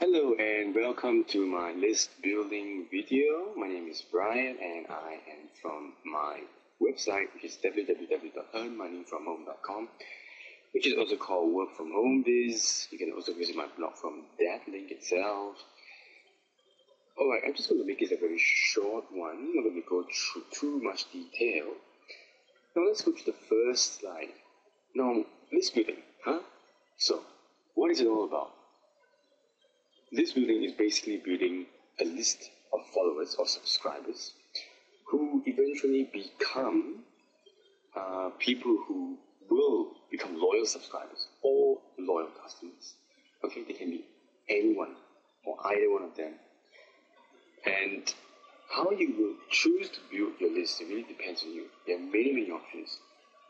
Hello and welcome to my list building video. My name is Brian and I am from my website, which is www.earnmoneyfromhome.com, which is also called Work From Home Biz. You can also visit my blog from that link itself. Alright, I'm just going to make this a very short one. I'm not going to go through too much detail. Now let's go to the first slide. Now, list building, huh? So, what is it all about? List building is basically building a list of followers or subscribers who eventually become people who will become loyal subscribers or loyal customers. Okay, they can be anyone or either one of them. And how you will choose to build your list, it really depends on you. There are many options.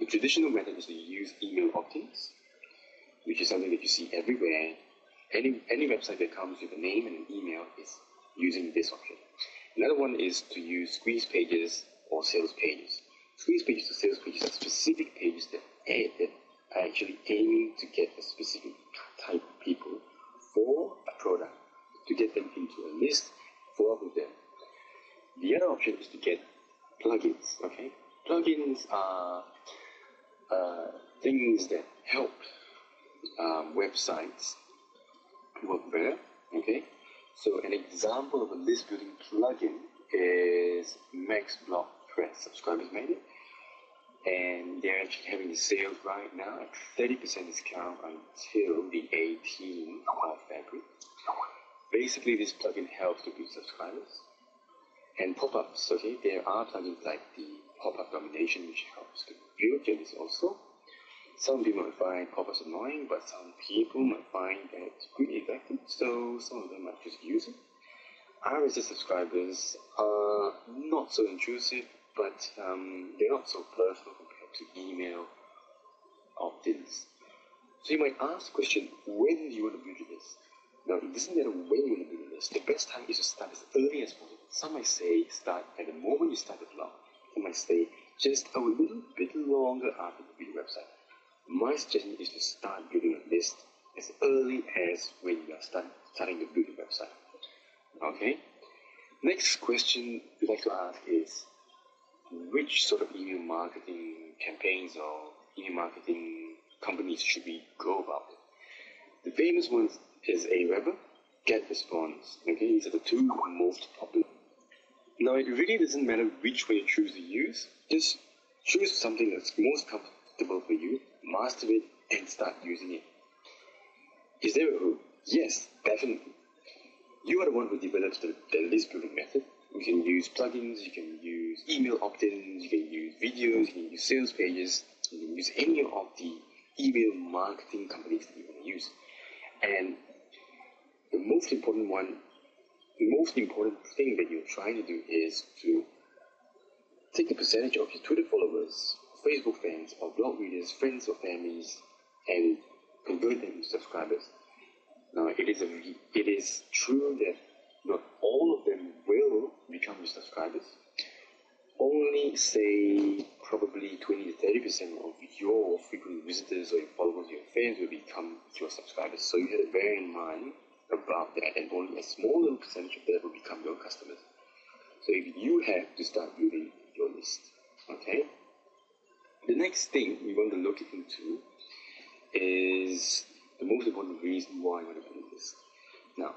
The traditional method is to use email opt-ins, which is something that you see everywhere. Any website that comes with a name and an email is using this option. Another one is to use squeeze pages or sales pages. Squeeze pages or sales pages are specific pages that are actually aiming to get a specific type of people for a product, to get them into a list, follow up with them. The other option is to get plugins. Okay, plugins are things that help websites work better. Okay, so an example of a list building plugin is MaxBlockPress. Subscribers made it, and they're actually having the sales right now at 30% discount until the 18th of February. Basically, this plugin helps to build subscribers and pop-ups. Okay, there are plugins like the pop-up domination, which helps to build your list also. Some people might find pop-ups annoying, but some people might find that it's pretty effective, so some of them might just use it. RSS subscribers are not so intrusive, but they're not so personal compared to email opt-ins. So you might ask the question, when do you want to build your list? Now, it doesn't matter when you want to build your list. The best time is to start as early as possible. Some might say start at the moment you start the blog. Some might say just a little bit longer after you build your website. My suggestion is to start building a list as early as when you are starting to build your website. Okay? Next question we'd like to ask is, which sort of email marketing campaigns or email marketing companies should we go about? The famous ones is Aweber, GetResponse. Okay, these are the two most popular. Now, it really doesn't matter which one you choose to use. Just choose something that's most comfortable for you, master it, and start using it. Is there a rule? Yes, definitely. You are the one who develops the list building method. You can use plugins, you can use email opt-ins, you can use videos, you can use sales pages, you can use any of the email marketing companies that you want to use. And the most important thing that you're trying to do is to take a percentage of your Twitter followers, Facebook fans, or blog readers, friends or families, and convert them into subscribers. Now, it is true that not all of them will become your subscribers. Only, say, probably 20 to 30% of your frequent visitors or your followers, your fans will become your subscribers. So you have to bear in mind about that, and only a small little percentage of that will become your customers. So if you have to start building your list, okay? The next thing we want to look into is the most important reason why you want to build this. Now,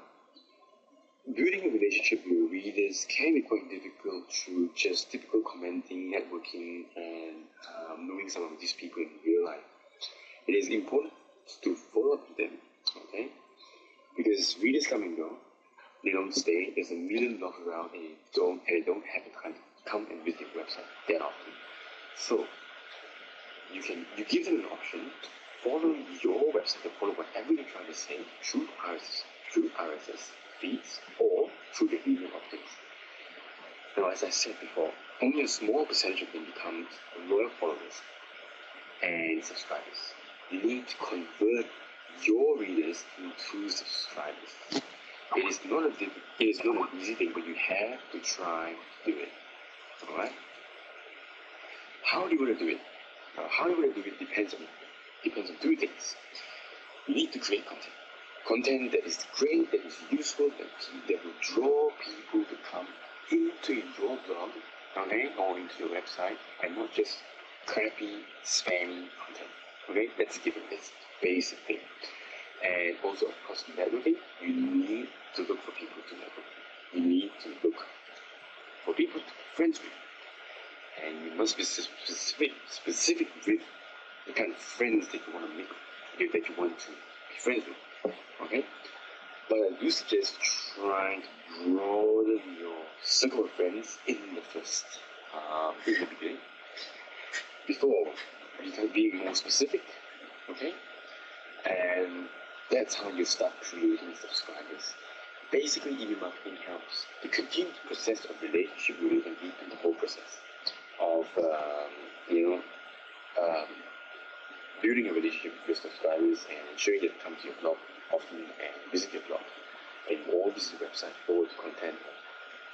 building a relationship with readers can be quite difficult through just typical commenting, networking, and knowing some of these people in real life. It is important to follow up with them, okay? Because readers come and go, they don't stay. There's a million blogs around, and they don't have the time to come and visit your website that often. So you give them an option to follow your website, to follow whatever you're trying to say through RSS feeds or through the email opt-ins. Now, as I said before, only a small percentage of them become loyal followers and subscribers. You need to convert your readers into subscribers. It is not an easy thing, but you have to try to do it. Alright? How do you want to do it? Now, how you want to do it depends on two things. You need to create content. content that is great, that is useful, that will draw people to come into your blog, okay, or into your website, and not just crappy, spammy content. Okay, that's given. That's basic thing. And also, of course, networking. You need to look for people to network. You need to look for people to be friends with, and you must be specific with the kind of friends that you want to make, that you want to be friends with. Okay, but I do suggest trying to broaden your circle of friends in the beginning, before you can be more specific. Okay, and that's how you start creating subscribers. Basically, email marketing helps to continue the process of relationship building and deepen the whole process of building a relationship with your subscribers and ensuring that they come to your blog often and visit your blog, and or visit your website for the content,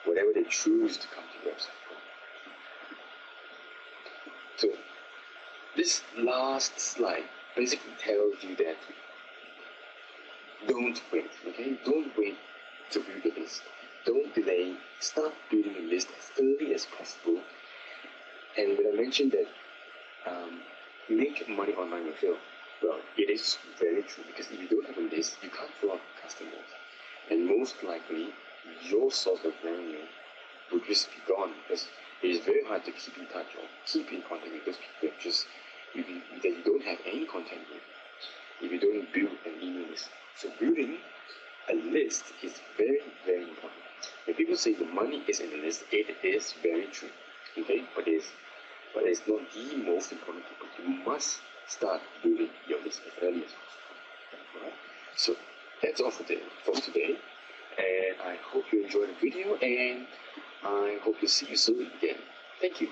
whatever they choose to come to your website for. So this last slide basically tells you that don't wait, okay? Don't wait to build a list. Don't delay. Start building a list as early as possible. And when I mentioned that make money online will fail, well, it is very true, because if you don't have a list, you can't draw customers. And most likely, your source of revenue will just be gone, because it is very hard to keep in touch or keep in contact with those people that you don't have any contact with, if you don't build an email list. So building a list is very, very important. When people say the money is in the list, it is very true. Okay, but it's not the most important thing. You must start building your list as early as possible. Alright? So that's all for today. And I hope you enjoyed the video, and I hope to see you soon again. Thank you.